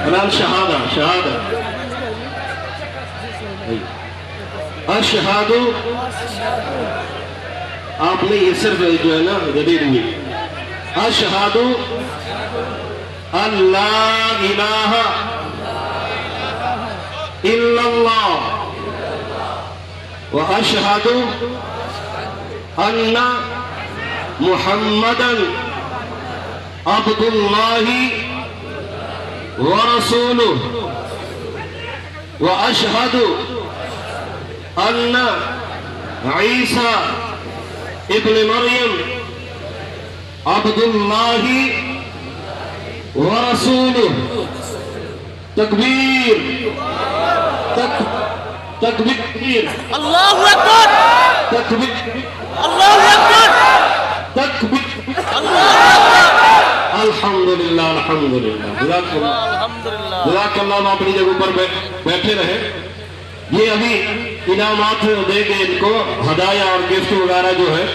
नाम शहादा शहादा अशहादु। आपने ये सिर्फ जो है ना जदीद हुई अशहादु अल्लाह इलाहा इल्लल्लाह व अशहादु अन्ना मुहम्मदन अब्दुल्लाहि व रसूलुहु व अशहदु अन्ना ईसा इब्न मरियम अब्दुल्लाहि व रसूलुहु। तकबीर तकबीर अल्लाहु अकबर तकबीर अल्लाहु अकबर तकबीर अल्लाहु अकबर। अल्हम्दुलिल्लाह अल्हम्दुलिल्लाह जज़ाकल्लाह। अपनी जगह पर बैठे रहे। ये अभी इनामात देंगे इनको हदाया और गिफ्ट वगैरह जो है